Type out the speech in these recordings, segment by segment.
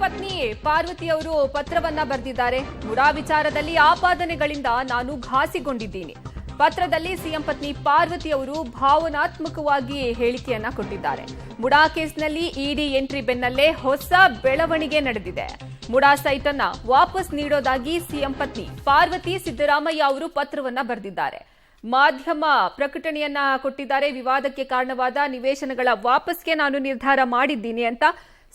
ಪತ್ನಿ ಪಾರ್ವತಿ ಅವರು ಪತ್ರವನ್ನ ಬರೆದಿದ್ದಾರೆ. ಮುಡಾ ವಿಚಾರದಲ್ಲಿ ಆಪಾದನೆಗಳಿಂದ ನಾನು ಘಾಸಿಗೊಂಡಿದ್ದೀನಿ. ಪತ್ರದಲ್ಲಿ ಸಿಎಂ ಪತ್ನಿ ಪಾರ್ವತಿ ಅವರು ಭಾವನಾತ್ಮಕವಾಗಿ ಹೇಳಿಕೆಯನ್ನ ಕೊಟ್ಟಿದ್ದಾರೆ. ಮುಡಾ ಕೇಸ್ನಲ್ಲಿ ಇಡಿ ಎಂಟ್ರಿ ಬೆನ್ನಲ್ಲೇ ಹೊಸ ಬೆಳವಣಿಗೆ ನಡೆದಿದೆ. ಮುಡಾ ಸೈಟ್ ಅನ್ನ ವಾಪಸ್ ನೀಡೋದಾಗಿ ಸಿಎಂ ಪತ್ನಿ ಪಾರ್ವತಿ ಸಿದ್ದರಾಮಯ್ಯ ಅವರು ಪತ್ರವನ್ನ ಬರೆದಿದ್ದಾರೆ. ಮಾಧ್ಯಮ ಪ್ರಕಟಣೆಯನ್ನ ಕೊಟ್ಟಿದ್ದಾರೆ. ವಿವಾದಕ್ಕೆ ಕಾರಣವಾದ ನಿವೇಶನಗಳ ವಾಪಸ್ಗೆ ನಾನು ನಿರ್ಧಾರ ಮಾಡಿದ್ದೀನಿ ಅಂತ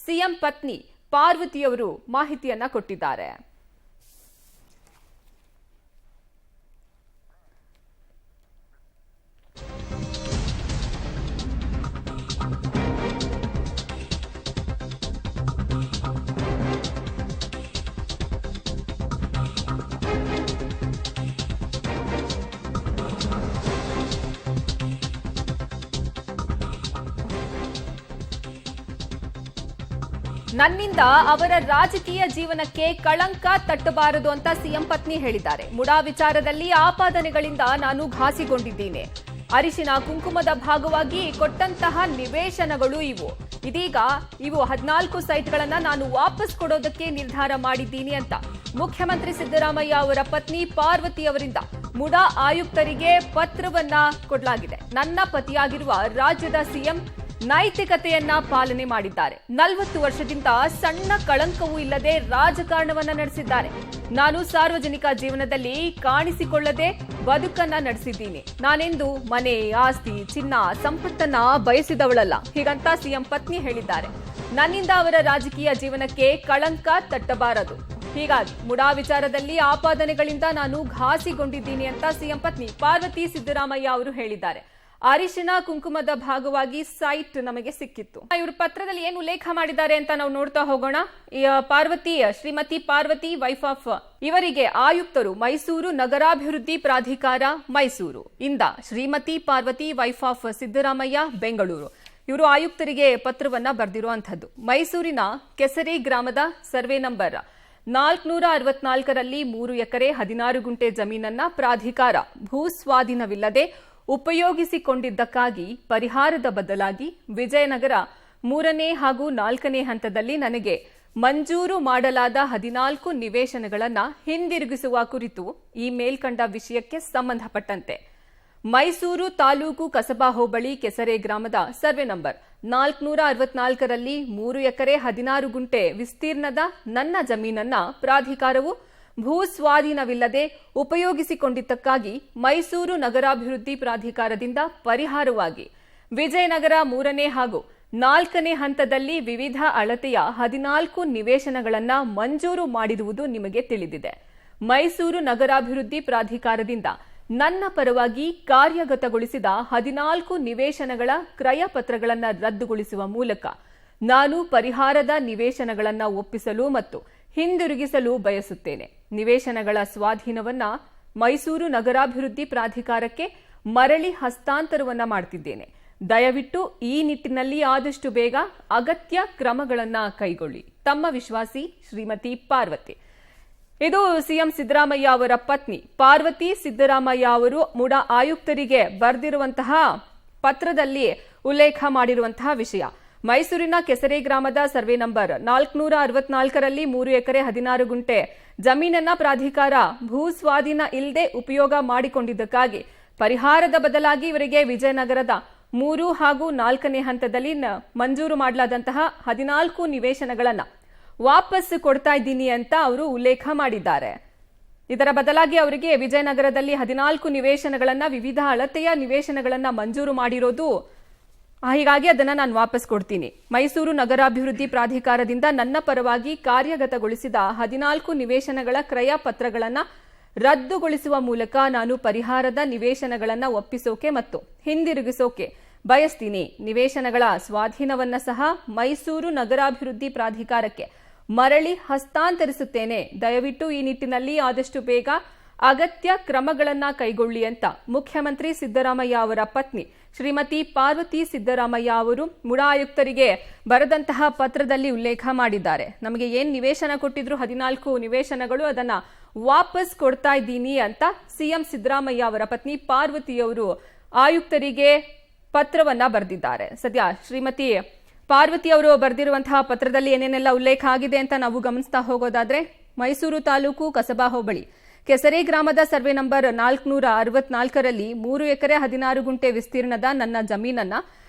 ಸಿಎಂ ಪತ್ನಿ ಪಾರ್ವತಿಯವರು ಮಾಹಿತಿಯನ್ನ ಕೊಟ್ಟಿದ್ದಾರೆ. ನನ್ನಿಂದ ಅವರ ರಾಜಕೀಯ ಜೀವನಕ್ಕೆ ಕಳಂಕ ತಟ್ಟಬಾರದು ಅಂತ ಸಿಎಂ ಪತ್ನಿ ಹೇಳಿದ್ದಾರೆ. ಮುಡಾ ವಿಚಾರದಲ್ಲಿ ಆಪಾದನೆಗಳಿಂದ ನಾನು ಘಾಸಿಗೊಂಡಿದ್ದೇನೆ. ಅರಿಶಿನ ಕುಂಕುಮದ ಭಾಗವಾಗಿ ಕೊಟ್ಟಂತಹ ನಿವೇಶನಗಳು ಇದೀಗ 14 ಸೈಟ್ಗಳನ್ನ ನಾನು ವಾಪಸ್ ಕೊಡೋದಕ್ಕೆ ನಿರ್ಧಾರ ಮಾಡಿದ್ದೀನಿ ಅಂತ ಮುಖ್ಯಮಂತ್ರಿ ಸಿದ್ದರಾಮಯ್ಯ ಅವರ ಪತ್ನಿ ಪಾರ್ವತಿ ಅವರಿಂದ ಮುಡಾ ಆಯುಕ್ತರಿಗೆ ಪತ್ರವನ್ನ ಕೊಡಲಾಗಿದೆ. ನನ್ನ ಪತಿಯಾಗಿರುವ ರಾಜ್ಯದ ಸಿಎಂ ನೈತಿಕತೆಯನ್ನ ಪಾಲನೆ ಮಾಡಿದ್ದಾರೆ. 40 ವರ್ಷದಿಂದ ಸಣ್ಣ ಕಳಂಕವೂ ಇಲ್ಲದೆ ರಾಜಕಾರಣವನ್ನ ನಡೆಸಿದ್ದಾರೆ. ನಾನು ಸಾರ್ವಜನಿಕ ಜೀವನದಲ್ಲಿ ಕಾಣಿಸಿಕೊಳ್ಳದೆ ಬದುಕನ್ನ ನಡೆಸಿದ್ದೀನಿ. ನಾನೆಂದು ಮನೆ, ಆಸ್ತಿ, ಚಿನ್ನ, ಸಂಪತ್ತನ್ನ ಬಯಸಿದವಳಲ್ಲ, ಹೀಗಂತ ಸಿಎಂ ಪತ್ನಿ ಹೇಳಿದ್ದಾರೆ. ನನ್ನಿಂದ ಅವರ ರಾಜಕೀಯ ಜೀವನಕ್ಕೆ ಕಳಂಕ ತಟ್ಟಬಾರದು. ಹೀಗಾಗಿ ಮುಡಾ ವಿಚಾರದಲ್ಲಿ ಆಪಾದನೆಗಳಿಂದ ನಾನು ಘಾಸಿಗೊಂಡಿದ್ದೀನಿ ಅಂತ ಸಿಎಂ ಪತ್ನಿ ಪಾರ್ವತಿ ಸಿದ್ದರಾಮಯ್ಯ ಅವರು ಹೇಳಿದ್ದಾರೆ. ಅರಿಶಿನ ಕುಂಕುಮದ ಭಾಗವಾಗಿ ಸೈಟ್ ನಮಗೆ ಸಿಕ್ಕಿತ್ತು. ಇವರು ಪತ್ರದಲ್ಲಿ ಏನು ಉಲ್ಲೇಖ ಮಾಡಿದ್ದಾರೆ ಅಂತ ನಾವು ನೋಡ್ತಾ ಹೋಗೋಣ. ಶ್ರೀಮತಿ ಪಾರ್ವತಿ ವೈಫ್ ಆಫ್ ಇವರಿಗೆ ಆಯುಕ್ತರು ಮೈಸೂರು ನಗರಾಭಿವೃದ್ಧಿ ಪ್ರಾಧಿಕಾರ ಮೈಸೂರು ಇಂದ ಶ್ರೀಮತಿ ಪಾರ್ವತಿ ವೈಫ್ ಆಫ್ ಸಿದ್ದರಾಮಯ್ಯ ಬೆಂಗಳೂರು ಇವರು ಆಯುಕ್ತರಿಗೆ ಪತ್ರವನ್ನ ಬರೆದಿರುವಂತದ್ದು. ಮೈಸೂರಿನ ಕೆಸರೆ ಗ್ರಾಮದ ಸರ್ವೆ ನಂಬರ್ 464ರಲ್ಲಿ 3 ಎಕರೆ 16 ಗುಂಟೆ ಜಮೀನನ್ನ ಪ್ರಾಧಿಕಾರ ಭೂಸ್ವಾಧೀನವಿಲ್ಲದೆ ಉಪಯೋಗಿಸಿಕೊಂಡಿದ್ದಕ್ಕಾಗಿ ಪರಿಹಾರದ ಬದಲಾಗಿ ವಿಜಯನಗರ 3ನೇ ಹಾಗೂ 4ನೇ ಹಂತದಲ್ಲಿ ನನಗೆ ಮಂಜೂರು ಮಾಡಲಾದ 14 ನಿವೇಶನಗಳನ್ನು ಹಿಂದಿರುಗಿಸುವ ಕುರಿತು ಈ ಮೇಲ್ಕಂಡ ವಿಷಯಕ್ಕೆ ಸಂಬಂಧಪಟ್ಟಂತೆ ಮೈಸೂರು ತಾಲೂಕು ಕಸಬಾ ಹೋಬಳಿ ಕೆಸರೆ ಗ್ರಾಮದ ಸರ್ವೆ ನಂಬರ್ 464ರಲ್ಲಿ 3 ಎಕರೆ 16 ಗುಂಟೆ ವಿಸ್ತೀರ್ಣದ ನನ್ನ ಜಮೀನನ್ನ ಪ್ರಾಧಿಕಾರವು ಭೂಸ್ವಾಧೀನವಿಲ್ಲದೆ ಉಪಯೋಗಿಸಿಕೊಂಡಿದ್ದಕ್ಕಾಗಿ ಮೈಸೂರು ನಗರಾಭಿವೃದ್ಧಿ ಪ್ರಾಧಿಕಾರದಿಂದ ಪರಿಹಾರವಾಗಿ ವಿಜಯನಗರ 3ನೇ ಹಾಗೂ 4ನೇ ಹಂತದಲ್ಲಿ ವಿವಿಧ ಅಳತೆಯ 14 ನಿವೇಶನಗಳನ್ನು ಮಂಜೂರು ಮಾಡಿರುವುದು ನಿಮಗೆ ತಿಳಿದಿದೆ. ಮೈಸೂರು ನಗರಾಭಿವೃದ್ಧಿ ಪ್ರಾಧಿಕಾರದಿಂದ ನನ್ನ ಪರವಾಗಿ ಕಾರ್ಯಗತಗೊಳಿಸಿದ 14 ನಿವೇಶನಗಳ ಕ್ರಯ ಪತ್ರಗಳನ್ನು ರದ್ದುಗೊಳಿಸುವ ಮೂಲಕ ನಾನು ಪರಿಹಾರದ ನಿವೇಶನಗಳನ್ನು ಒಪ್ಪಿಸಲು ಮತ್ತು ಹಿಂದಿರುಗಿಸಲು ಬಯಸುತ್ತೇನೆ. ನಿವೇಶನಗಳ ಸ್ವಾಧೀನವನ್ನ ಮೈಸೂರು ನಗರಾಭಿವೃದ್ಧಿ ಪ್ರಾಧಿಕಾರಕ್ಕೆ ಮರಳಿ ಹಸ್ತಾಂತರವನ್ನ ಮಾಡುತ್ತಿದ್ದೇನೆ. ದಯವಿಟ್ಟು ಈ ನಿಟ್ಟಿನಲ್ಲಿ ಆದಷ್ಟು ಬೇಗ ಅಗತ್ಯ ಕ್ರಮಗಳನ್ನು ಕೈಗೊಳ್ಳಿ. ತಮ್ಮ ವಿಶ್ವಾಸಿ ಶ್ರೀಮತಿ ಪಾರ್ವತಿ. ಇದು ಸಿಎಂ ಸಿದ್ದರಾಮಯ್ಯ ಅವರ ಪತ್ನಿ ಪಾರ್ವತಿ ಸಿದ್ದರಾಮಯ್ಯ ಅವರು ಮುಡಾ ಆಯುಕ್ತರಿಗೆ ಬರೆದಿರುವಂತಹ ಪತ್ರದಲ್ಲಿ ಉಲ್ಲೇಖ ಮಾಡಿರುವಂತಹ ವಿಷಯ. ಮೈಸೂರಿನ ಕೆಸರೆ ಗ್ರಾಮದ ಸರ್ವೆ ನಂಬರ್ 464ರಲ್ಲಿ 3 ಎಕರೆ 16 ಗುಂಟೆ ಜಮೀನನ್ನ ಪ್ರಾಧಿಕಾರ ಭೂಸ್ವಾಧೀನ ಇಲ್ಲದೆ ಉಪಯೋಗ ಮಾಡಿಕೊಂಡಿದ್ದಕ್ಕಾಗಿ ಪರಿಹಾರದ ಬದಲಾಗಿ ಇವರಿಗೆ ವಿಜಯನಗರದ 3 ಹಾಗೂ 4ನೇ ಹಂತದಲ್ಲಿ ಮಂಜೂರು ಮಾಡಲಾದಂತಹ 14 ನಿವೇಶನಗಳನ್ನು ವಾಪಸ್ ಕೊಡ್ತಾ ಇದ್ದೀನಿ ಅಂತ ಅವರು ಉಲ್ಲೇಖ ಮಾಡಿದ್ದಾರೆ. ಇದರ ಬದಲಾಗಿ ಅವರಿಗೆ ವಿಜಯನಗರದಲ್ಲಿ 14 ನಿವೇಶನಗಳನ್ನು ವಿವಿಧ ಅಳತೆಯ ನಿವೇಶನಗಳನ್ನು ಮಂಜೂರು ಮಾಡಿರೋದು, ಹೀಗಾಗಿ ಅದನ್ನು ನಾನು ವಾಪಸ್ ಕೊಡ್ತೀನಿ. ಮೈಸೂರು ನಗರಾಭಿವೃದ್ಧಿ ಪ್ರಾಧಿಕಾರದಿಂದ ನನ್ನ ಪರವಾಗಿ ಕಾರ್ಯಗತಗೊಳಿಸಿದ 14 ನಿವೇಶನಗಳ ಕ್ರಯ ಪತ್ರಗಳನ್ನು ರದ್ದುಗೊಳಿಸುವ ಮೂಲಕ ನಾನು ಪರಿಹಾರದ ನಿವೇಶನಗಳನ್ನು ಒಪ್ಪಿಸೋಕೆ ಮತ್ತು ಹಿಂದಿರುಗಿಸೋಕೆ ಬಯಸ್ತೀನಿ. ನಿವೇಶನಗಳ ಸ್ವಾಧೀನವನ್ನ ಸಹ ಮೈಸೂರು ನಗರಾಭಿವೃದ್ಧಿ ಪ್ರಾಧಿಕಾರಕ್ಕೆ ಮರಳಿ ಹಸ್ತಾಂತರಿಸುತ್ತೇನೆ. ದಯವಿಟ್ಟು ಈ ನಿಟ್ಟಿನಲ್ಲಿ ಆದಷ್ಟು ಬೇಗ ಅಗತ್ಯ ಕ್ರಮಗಳನ್ನು ಕೈಗೊಳ್ಳಿ ಅಂತ ಮುಖ್ಯಮಂತ್ರಿ ಸಿದ್ದರಾಮಯ್ಯ ಅವರ ಪತ್ನಿ ಶ್ರೀಮತಿ ಪಾರ್ವತಿ ಸಿದ್ದರಾಮಯ್ಯ ಅವರು ಮುಡಾ ಆಯುಕ್ತರಿಗೆ ಬರೆದಂತಹ ಪತ್ರದಲ್ಲಿ ಉಲ್ಲೇಖ ಮಾಡಿದ್ದಾರೆ. ನಮಗೆ ಏನ್ ನಿವೇಶನ ಕೊಟ್ಟಿದ್ರು 14 ನಿವೇಶನಗಳು ಅದನ್ನ ವಾಪಸ್ ಕೊಡ್ತಾ ಇದ್ದೀನಿ ಅಂತ ಸಿಎಂ ಸಿದ್ದರಾಮಯ್ಯ ಅವರ ಪತ್ನಿ ಪಾರ್ವತಿಯವರು ಆಯುಕ್ತರಿಗೆ ಪತ್ರವನ್ನ ಬರೆದಿದ್ದಾರೆ. ಸದ್ಯ ಶ್ರೀಮತಿ ಪಾರ್ವತಿ ಅವರು ಬರೆದಿರುವಂತಹ ಪತ್ರದಲ್ಲಿ ಏನೇನೆಲ್ಲ ಉಲ್ಲೇಖ ಆಗಿದೆ ಅಂತ ನಾವು ಗಮನಿಸ್ತಾ ಹೋಗೋದಾದ್ರೆ, ಮೈಸೂರು ತಾಲೂಕು ಕಸಬಾ ಹೋಬಳಿ ಕೆಸರೆ ಗ್ರಾಮದ ಸರ್ವೆ ನಂಬರ್ 464ರಲ್ಲಿ 3 ಎಕರೆ 16 ಗುಂಟೆ ವಿಸ್ತೀರ್ಣದ ನನ್ನ ಜಮೀನನ್ನ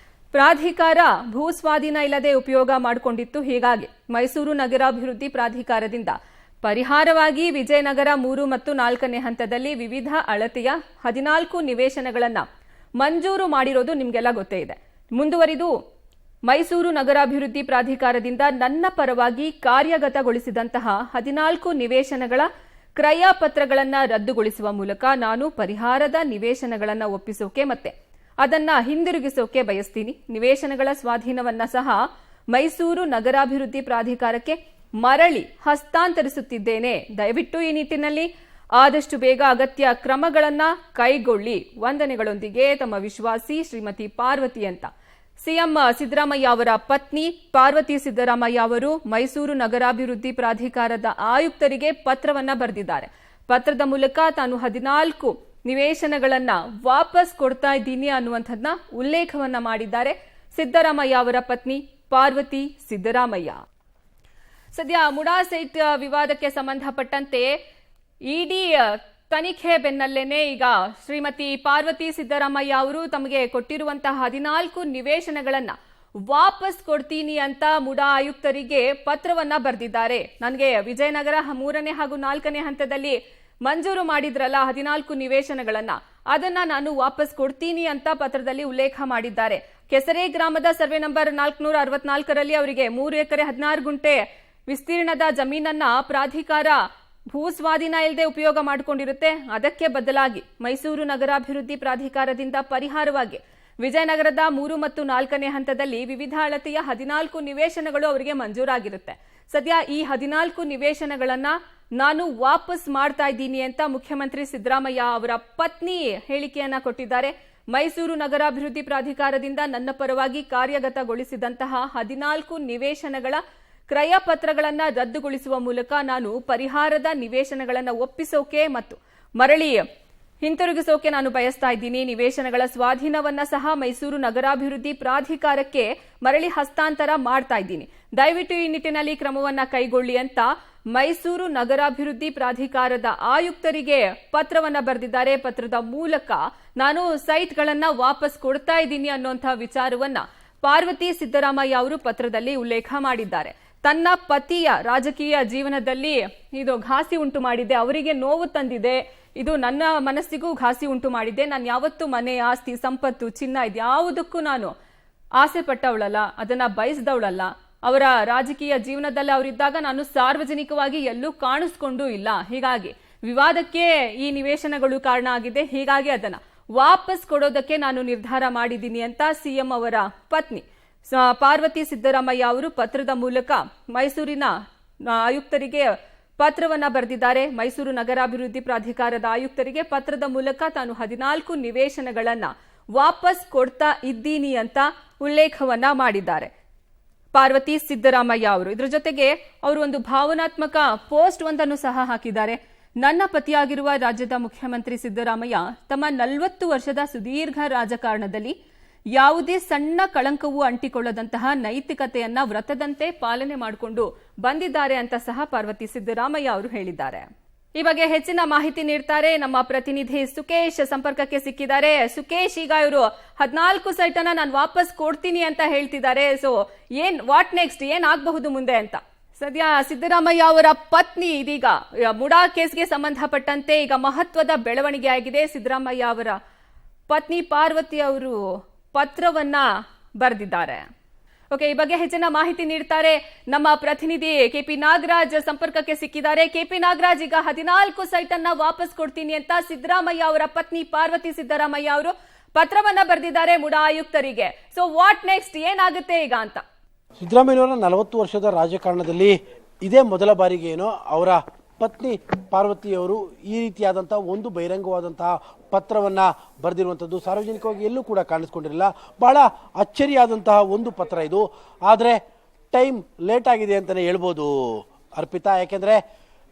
ಪ್ರಾಧಿಕಾರ ಭೂಸ್ವಾಧೀನ ಇಲ್ಲದೆ ಉಪಯೋಗ ಮಾಡಿಕೊಂಡಿತ್ತು. ಹೀಗಾಗಿ ಮೈಸೂರು ನಗರಾಭಿವೃದ್ಧಿ ಪ್ರಾಧಿಕಾರದಿಂದ ಪರಿಹಾರವಾಗಿ ವಿಜಯನಗರ 3 ಮತ್ತು 4ನೇ ಹಂತದಲ್ಲಿ ವಿವಿಧ ಅಳತೆಯ 14 ನಿವೇಶನಗಳನ್ನು ಮಂಜೂರು ಮಾಡಿರೋದು ನಿಮಗೆಲ್ಲ ಗೊತ್ತೇ ಇದೆ. ಮುಂದುವರಿದು ಮೈಸೂರು ನಗರಾಭಿವೃದ್ಧಿ ಪ್ರಾಧಿಕಾರದಿಂದ ನನ್ನ ಪರವಾಗಿ ಕಾರ್ಯಗತಗೊಳಿಸಿದಂತಹ 14 ನಿವೇಶನಗಳ ಕ್ರಯ ಪತ್ರಗಳನ್ನು ರದ್ದುಗೊಳಿಸುವ ಮೂಲಕ ನಾನು ಪರಿಹಾರದ ನಿವೇಶನಗಳನ್ನು ಒಪ್ಪಿಸೋಕೆ ಮತ್ತೆ ಅದನ್ನ ಹಿಂದಿರುಗಿಸೋಕೆ ಬಯಸ್ತೀನಿ. ನಿವೇಶನಗಳ ಸ್ವಾಧೀನವನ್ನ ಸಹ ಮೈಸೂರು ನಗರಾಭಿವೃದ್ಧಿ ಪ್ರಾಧಿಕಾರಕ್ಕೆ ಮರಳಿ ಹಸ್ತಾಂತರಿಸುತ್ತಿದ್ದೇನೆ. ದಯವಿಟ್ಟು ಈ ನಿಟ್ಟಿನಲ್ಲಿ ಆದಷ್ಟು ಬೇಗ ಅಗತ್ಯ ಕ್ರಮಗಳನ್ನ ಕೈಗೊಳ್ಳಿ. ವಂದನೆಗಳೊಂದಿಗೆ ತಮ್ಮ ವಿಶ್ವಾಸಿ ಶ್ರೀಮತಿ ಪಾರ್ವತಿ ಅಂತ ಸಿಎಂ ಸಿದ್ದರಾಮಯ್ಯ ಅವರ ಪತ್ನಿ ಪಾರ್ವತಿ ಸಿದ್ದರಾಮಯ್ಯ ಅವರು ಮೈಸೂರು ನಗರಾಭಿವೃದ್ಧಿ ಪ್ರಾಧಿಕಾರದ ಆಯುಕ್ತರಿಗೆ ಪತ್ರವನ್ನ ಬರೆದಿದ್ದಾರೆ. ಪತ್ರದ ಮೂಲಕ ತಾನು 14 ನಿವೇಶನಗಳನ್ನ ವಾಪಸ್ ಕೊಡ್ತಾ ಇದ್ದೀನಿ ಅನ್ನುವಂಥದ್ದನ್ನ ಉಲ್ಲೇಖವನ್ನ ಮಾಡಿದ್ದಾರೆ ಸಿದ್ದರಾಮಯ್ಯ ಅವರ ಪತ್ನಿ ಪಾರ್ವತಿ ಸಿದ್ದರಾಮಯ್ಯ. ಸದ್ಯ ಮುಡಾ ಸೈಟ್ ವಿವಾದಕ್ಕೆ ಸಂಬಂಧಪಟ್ಟಂತೆ ಇಡಿ ತನಿಖೆ ಬೆನ್ನಲ್ಲೇನೆ ಈಗ ಶ್ರೀಮತಿ ಪಾರ್ವತಿ ಸಿದ್ದರಾಮಯ್ಯ ಅವರು ತಮಗೆ ಕೊಟ್ಟಿರುವಂತಹ 14 ನಿವೇಶನಗಳನ್ನ ವಾಪಸ್ ಕೊಡ್ತೀನಿ ಅಂತ ಮುಡಾ ಆಯುಕ್ತರಿಗೆ ಪತ್ರವನ್ನ ಬರೆದಿದ್ದಾರೆ. ನನಗೆ ವಿಜಯನಗರ 3ನೇ ಹಾಗೂ 4ನೇ ಹಂತದಲ್ಲಿ ಮಂಜೂರು ಮಾಡಿದ್ರಲ್ಲ 14 ನಿವೇಶನಗಳನ್ನ, ಅದನ್ನ ನಾನು ವಾಪಸ್ ಕೊಡ್ತೀನಿ ಅಂತ ಪತ್ರದಲ್ಲಿ ಉಲ್ಲೇಖ ಮಾಡಿದ್ದಾರೆ. ಕೆಸರೆ ಗ್ರಾಮದ ಸರ್ವೆ ನಂಬರ್ 464ರಲ್ಲಿ ಅವರಿಗೆ 3 ಎಕರೆ 16 ಗುಂಟೆ ವಿಸ್ತೀರ್ಣದ ಜಮೀನನ್ನ ಪ್ರಾಧಿಕಾರ ಭೂಸ್ವಾಧೀನ ಇಲ್ಲದೆ ಉಪಯೋಗ ಮಾಡಿಕೊಂಡಿರುತ್ತೆ. ಅದಕ್ಕೆ ಬದಲಾಗಿ ಮೈಸೂರು ನಗರಾಭಿವೃದ್ಧಿ ಪ್ರಾಧಿಕಾರದಿಂದ ಪರಿಹಾರವಾಗಿ ವಿಜಯನಗರದ 3 ಮತ್ತು 4ನೇ ಹಂತದಲ್ಲಿ ವಿವಿಧ ಅಳತೆಯ 14 ನಿವೇಶನಗಳು ಅವರಿಗೆ ಮಂಜೂರಾಗಿರುತ್ತೆ. ಸದ್ಯ ಈ 14 ನಿವೇಶನಗಳನ್ನ ನಾನು ವಾಪಸ್ ಮಾಡ್ತಾ ಇದ್ದೀನಿ ಅಂತ ಮುಖ್ಯಮಂತ್ರಿ ಸಿದ್ದರಾಮಯ್ಯ ಅವರ ಪತ್ನಿ ಹೇಳಿಕೆಯನ್ನ ಕೊಟ್ಟಿದ್ದಾರೆ. ಮೈಸೂರು ನಗರಾಭಿವೃದ್ಧಿ ಪ್ರಾಧಿಕಾರದಿಂದ ನನ್ನ ಪರವಾಗಿ ಕಾರ್ಯಗತಗೊಳಿಸಿದಂತಹ 14 ನಿವೇಶನಗಳ ಕ್ರಯ ಪತ್ರಗಳನ್ನು ರದ್ದುಗೊಳಿಸುವ ಮೂಲಕ ನಾನು ಪರಿಹಾರದ ನಿವೇಶನಗಳನ್ನು ಒಪ್ಪಿಸೋಕೆ ಮತ್ತು ಮರಳಿ ಹಿಂತಿರುಗಿಸೋಕೆ ನಾನು ಬಯಸ್ತಾ ಇದ್ದೀನಿ. ನಿವೇಶನಗಳ ಸ್ವಾಧೀನವನ್ನ ಸಹ ಮೈಸೂರು ನಗರಾಭಿವೃದ್ಧಿ ಪ್ರಾಧಿಕಾರಕ್ಕೆ ಮರಳಿ ಹಸ್ತಾಂತರ ಮಾಡ್ತಾ ಇದ್ದೀನಿ. ದಯವಿಟ್ಟು ಈ ನಿಟ್ಟಿನಲ್ಲಿ ಕ್ರಮವನ್ನ ಕೈಗೊಳ್ಳಿ ಅಂತ ಮೈಸೂರು ನಗರಾಭಿವೃದ್ಧಿ ಪ್ರಾಧಿಕಾರದ ಆಯುಕ್ತರಿಗೆ ಪತ್ರವನ್ನ ಬರೆದಿದ್ದಾರೆ. ಪತ್ರದ ಮೂಲಕ ನಾನು ಸೈಟ್ಗಳನ್ನ ವಾಪಸ್ ಕೊಡ್ತಾ ಇದ್ದೀನಿ ಅನ್ನುವಂತಹ ವಿಚಾರವನ್ನ ಪಾರ್ವತಿ ಸಿದ್ದರಾಮಯ್ಯ ಅವರು ಪತ್ರದಲ್ಲಿ ಉಲ್ಲೇಖ ಮಾಡಿದ್ದಾರೆ. ತನ್ನ ಪತಿಯ ರಾಜಕೀಯ ಜೀವನದಲ್ಲಿ ಇದು ಘಾಸಿ ಉಂಟು ಮಾಡಿದೆ, ಅವರಿಗೆ ನೋವು ತಂದಿದೆ, ಇದು ನನ್ನ ಮನಸ್ಸಿಗೂ ಘಾಸಿ ಉಂಟು ಮಾಡಿದೆ. ನಾನು ಯಾವತ್ತೂ ಮನೆ, ಆಸ್ತಿ, ಸಂಪತ್ತು, ಚಿನ್ನ ಇದ್ಯಾವುದಕ್ಕೂ ನಾನು ಆಸೆ ಪಟ್ಟವಳಲ್ಲ, ಅದನ್ನ ಬಯಸಿದವಳಲ್ಲ. ಅವರ ರಾಜಕೀಯ ಜೀವನದಲ್ಲಿ ಅವರಿದ್ದಾಗ ನಾನು ಸಾರ್ವಜನಿಕವಾಗಿ ಎಲ್ಲೂ ಕಾಣಿಸ್ಕೊಂಡೂ ಇಲ್ಲ. ಹೀಗಾಗಿ ವಿವಾದಕ್ಕೆ ಈ ನಿವೇಶನಗಳು ಕಾರಣ ಆಗಿದೆ. ಹೀಗಾಗಿ ಅದನ್ನ ವಾಪಸ್ ಕೊಡೋದಕ್ಕೆ ನಾನು ನಿರ್ಧಾರ ಮಾಡಿದ್ದೀನಿ ಅಂತ ಸಿಎಂ ಅವರ ಪತ್ನಿ ಪಾರ್ವತಿ ಸಿದ್ದರಾಮಯ್ಯ ಅವರು ಪತ್ರದ ಮೂಲಕ ಮೈಸೂರಿನ ಆಯುಕ್ತರಿಗೆ ಪತ್ರವನ್ನ ಬರೆದಿದ್ದಾರೆ. ಮೈಸೂರು ನಗರಾಭಿವೃದ್ಧಿ ಪ್ರಾಧಿಕಾರದ ಆಯುಕ್ತರಿಗೆ ಪತ್ರದ ಮೂಲಕ ತಾನು 14 ನಿವೇಶನಗಳನ್ನ ವಾಪಸ್ ಕೊಡ್ತಾ ಇದ್ದೀನಿ ಅಂತ ಉಲ್ಲೇಖವನ್ನ ಮಾಡಿದ್ದಾರೆ ಪಾರ್ವತಿ ಸಿದ್ದರಾಮಯ್ಯ ಅವರು. ಇದರ ಜೊತೆಗೆ ಅವರು ಒಂದು ಭಾವನಾತ್ಮಕ ಪೋಸ್ಟ್ ಒಂದನ್ನು ಸಹ ಹಾಕಿದ್ದಾರೆ. ನನ್ನ ಪತಿಯಾಗಿರುವ ರಾಜ್ಯದ ಮುಖ್ಯಮಂತ್ರಿ ಸಿದ್ದರಾಮಯ್ಯ ತಮ್ಮ 40 ವರ್ಷದ ಸುದೀರ್ಘ ರಾಜಕಾರಣದಲ್ಲಿ ಯಾವುದೇ ಸಣ್ಣ ಕಳಂಕವೂ ಅಂಟಿಕೊಳ್ಳದಂತಹ ನೈತಿಕತೆಯನ್ನ ವ್ರತದಂತೆ ಪಾಲನೆ ಮಾಡಿಕೊಂಡು ಬಂದಿದ್ದಾರೆ ಅಂತ ಸಹ ಪಾರ್ವತಿ ಸಿದ್ದರಾಮಯ್ಯ ಅವರು ಹೇಳಿದ್ದಾರೆ. ಈ ಬಗ್ಗೆ ಹೆಚ್ಚಿನ ಮಾಹಿತಿ ನೀಡ್ತಾರೆ ನಮ್ಮ ಪ್ರತಿನಿಧಿ ಸುಕೇಶ್ ಸಂಪರ್ಕಕ್ಕೆ ಸಿಕ್ಕಿದ್ದಾರೆ. ಸುಕೇಶ್, ಈಗ ಇವರು 14 ಸೈಟ್ ಅನ್ನ ನಾನು ವಾಪಸ್ ಕೊಡ್ತೀನಿ ಅಂತ ಹೇಳ್ತಿದ್ದಾರೆ. ಸೊ ವಾಟ್ ನೆಕ್ಸ್ಟ್, ಏನ್ ಆಗಬಹುದು ಮುಂದೆ ಅಂತ? ಸದ್ಯ ಸಿದ್ದರಾಮಯ್ಯ ಅವರ ಪತ್ನಿ ಇದೀಗ ಮುಡಾ ಕೇಸ್ಗೆ ಸಂಬಂಧಪಟ್ಟಂತೆ ಈಗ ಮಹತ್ವದ ಬೆಳವಣಿಗೆ ಆಗಿದೆ. ಸಿದ್ದರಾಮಯ್ಯ ಅವರ ಪತ್ನಿ ಪಾರ್ವತಿ ಅವರು ಪತ್ರವನ್ನ ಬರೆದಿದ್ದಾರೆ. ಓಕೆ, ಈ ಬಗ್ಗೆ ಹೆಚ್ಚಿನ ಮಾಹಿತಿ ನೀಡ್ತಾರೆ ನಮ್ಮ ಪ್ರತಿನಿಧಿ ಕೆಪಿ ನಾಗರಾಜ್ ಸಂಪರ್ಕಕ್ಕೆ ಸಿಕ್ಕಿದ್ದಾರೆ. ಕೆಪಿ ನಾಗರಾಜ್, ಈಗ 14 ಸೈಟ್ ಅನ್ನ ವಾಪಸ್ ಕೊಡ್ತೀನಿ ಅಂತ ಸಿದ್ದರಾಮಯ್ಯ ಅವರ ಪತ್ನಿ ಪಾರ್ವತಿ ಸಿದ್ದರಾಮಯ್ಯ ಅವರು ಪತ್ರವನ್ನ ಬರೆದಿದ್ದಾರೆ ಮುಡಾ ಆಯುಕ್ತರಿಗೆ. ಸೊ ವಾಟ್ ನೆಕ್ಸ್ಟ್, ಏನಾಗುತ್ತೆ ಈಗ ಅಂತ? ಸಿದ್ದರಾಮಯ್ಯನವರ 40 ವರ್ಷದ ರಾಜಕಾರಣದಲ್ಲಿ ಇದೇ ಮೊದಲ ಬಾರಿಗೆ ಏನೋ ಅವರ ಪತ್ನಿ ಪಾರ್ವತಿಯವರು ಈ ರೀತಿಯಾದಂತಹ ಒಂದು ಬಹಿರಂಗವಾದಂತಹ ಪತ್ರವನ್ನ ಬರೆದಿರುವಂಥದ್ದು ಸಾರ್ವಜನಿಕವಾಗಿ ಎಲ್ಲೂ ಕೂಡ ಕಾಣಿಸ್ಕೊಂಡಿರಲಿಲ್ಲ. ಬಹಳ ಅಚ್ಚರಿಯಾದಂತಹ ಒಂದು ಪತ್ರ ಇದು. ಆದರೆ ಟೈಮ್ ಲೇಟ್ ಆಗಿದೆ ಅಂತಲೇ ಹೇಳ್ಬೋದು ಅರ್ಪಿತಾ. ಯಾಕೆಂದರೆ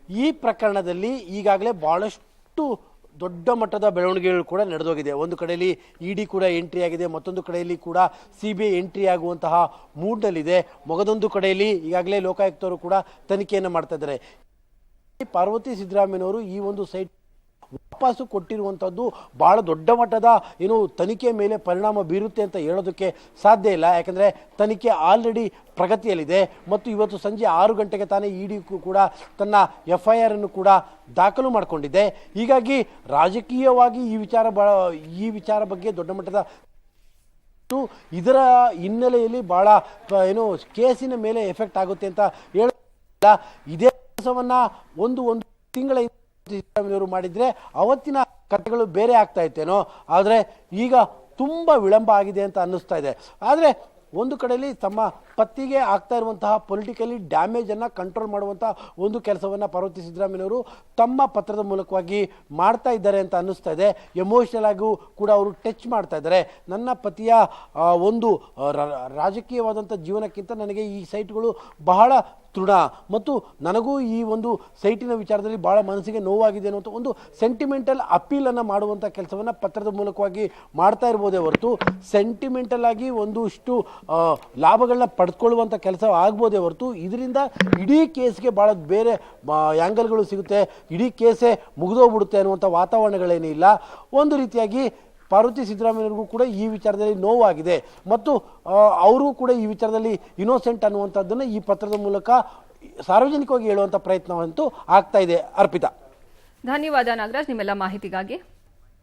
ಈ ಪ್ರಕರಣದಲ್ಲಿ ಈಗಾಗಲೇ ಬಹಳಷ್ಟು ದೊಡ್ಡ ಮಟ್ಟದ ಬೆಳವಣಿಗೆಗಳು ಕೂಡ ನಡೆದೋಗಿದೆ. ಒಂದು ಕಡೆಯಲ್ಲಿ ಇಡಿ ಕೂಡ ಎಂಟ್ರಿ ಆಗಿದೆ, ಮತ್ತೊಂದು ಕಡೆಯಲ್ಲಿ ಕೂಡ CBI ಎಂಟ್ರಿ ಆಗುವಂತಹ ಮೂಡ್ನಲ್ಲಿದೆ. ಮಗದೊಂದು ಕಡೆಯಲ್ಲಿ ಈಗಾಗಲೇ ಲೋಕಾಯುಕ್ತರು ಕೂಡ ತನಿಖೆಯನ್ನು ಮಾಡ್ತಾ ಇದ್ದಾರೆ. ಪಾರ್ವತಿ ಸಿದ್ದರಾಮಯ್ಯನವರು ಈ ಒಂದು ಸೈಟ್ ವಾಪಸ್ಸು ಕೊಟ್ಟಿರುವಂಥದ್ದು ಬಹಳ ದೊಡ್ಡ ಮಟ್ಟದ ತನಿಖೆ ಮೇಲೆ ಪರಿಣಾಮ ಬೀರುತ್ತೆ ಅಂತ ಹೇಳೋದಕ್ಕೆ ಸಾಧ್ಯ ಇಲ್ಲ. ಯಾಕಂದರೆ ತನಿಖೆ ಆಲ್ರೆಡಿ ಪ್ರಗತಿಯಲ್ಲಿದೆ ಮತ್ತು ಇವತ್ತು ಸಂಜೆ 6 ಗಂಟೆಗೆ ತಾನೇ ಇಡಿ ಕೂಡ ತನ್ನ FIR ಅನ್ನು ಕೂಡ ದಾಖಲು ಮಾಡಿಕೊಂಡಿದೆ. ಹೀಗಾಗಿ ರಾಜಕೀಯವಾಗಿ ಈ ವಿಚಾರ ಬಗ್ಗೆ ದೊಡ್ಡ ಮಟ್ಟದ ಇದರ ಹಿನ್ನೆಲೆಯಲ್ಲಿ ಬಹಳ ಕೇಸಿನ ಮೇಲೆ ಎಫೆಕ್ಟ್ ಆಗುತ್ತೆ ಅಂತ ಹೇಳ ಇದೇ ಕೆಲಸವನ್ನ ಒಂದು ತಿಂಗಳ ಸಿದ್ದರಾಮಯ್ಯವರು ಮಾಡಿದ್ರೆ ಅವತ್ತಿನ ಕಥೆಗಳು ಬೇರೆ ಆಗ್ತಾ ಇತ್ತೇನೋ. ಆದರೆ ಈಗ ತುಂಬ ವಿಳಂಬ ಆಗಿದೆ ಅಂತ ಅನ್ನಿಸ್ತಾ ಇದೆ. ಆದರೆ ಒಂದು ಕಡೆಯಲ್ಲಿ ತಮ್ಮ ಪತ್ತಿಗೆ ಆಗ್ತಾ ಇರುವಂತಹ ಪೊಲಿಟಿಕಲಿ ಡ್ಯಾಮೇಜನ್ನು ಕಂಟ್ರೋಲ್ ಮಾಡುವಂತಹ ಒಂದು ಕೆಲಸವನ್ನು ಪಾರ್ವತಿ ಸಿದ್ದರಾಮಯ್ಯವರು ತಮ್ಮ ಪತ್ರದ ಮೂಲಕವಾಗಿ ಮಾಡ್ತಾ ಇದ್ದಾರೆ ಅಂತ ಅನ್ನಿಸ್ತಾ ಇದೆ. ಎಮೋಷನಲ್ ಆಗೂ ಕೂಡ ಅವರು ಟಚ್ ಮಾಡ್ತಾ ಇದ್ದಾರೆ. ನನ್ನ ಪತಿಯ ಒಂದು ರಾಜಕೀಯವಾದಂಥ ಜೀವನಕ್ಕಿಂತ ನನಗೆ ಈ ಸೈಟ್ಗಳು ಬಹಳ ದೃಢ ಮತ್ತು ನನಗೂ ಈ ಒಂದು ಸೈಟಿನ ವಿಚಾರದಲ್ಲಿ ಬಹಳ ಮನಸ್ಸಿಗೆ ನೋವಾಗಿದೆ ಅನ್ನುವಂಥ ಒಂದು ಸೆಂಟಿಮೆಂಟಲ್ ಅಪೀಲನ್ನು ಮಾಡುವಂಥ ಕೆಲಸವನ್ನು ಪತ್ರದ ಮೂಲಕವಾಗಿ ಮಾಡ್ತಾ ಇರ್ಬೋದೇ ಹೊರತು ಸೆಂಟಿಮೆಂಟಲ್ ಆಗಿ ಒಂದಷ್ಟು ಲಾಭಗಳನ್ನ ಪಡೆದುಕೊಳ್ಳುವಂಥ ಕೆಲಸ ಆಗ್ಬೋದೇ ಹೊರತು ಇದರಿಂದ ಇಡೀ ಕೇಸ್ಗೆ ಭಾಳ ಬೇರೆ ಆ್ಯಂಗಲ್ಗಳು ಸಿಗುತ್ತೆ, ಇಡೀ ಕೇಸೇ ಮುಗಿದೋಗ್ಬಿಡುತ್ತೆ ಅನ್ನುವಂಥ ವಾತಾವರಣಗಳೇನೂ ಇಲ್ಲ. ಒಂದು ರೀತಿಯಾಗಿ ಪಾರ್ವತಿ ಸಿದ್ದರಾಮಯ್ಯವ್ರಿಗೂ ಕೂಡ ಈ ವಿಚಾರದಲ್ಲಿ ನೋವಾಗಿದೆ ಮತ್ತು ಅವ್ರಿಗೂ ಕೂಡ ಈ ವಿಚಾರದಲ್ಲಿ ಇನ್ನೋಸೆಂಟ್ ಅನ್ನುವಂಥದ್ದನ್ನು ಈ ಪತ್ರದ ಮೂಲಕ ಸಾರ್ವಜನಿಕವಾಗಿ ಹೇಳುವಂಥ ಪ್ರಯತ್ನವಂತೂ ಆಗ್ತಾ ಇದೆ. ಅರ್ಪಿತಾ, ಧನ್ಯವಾದ ನಾಗರಾಜ್ ನಿಮ್ಮೆಲ್ಲ ಮಾಹಿತಿಗಾಗಿ.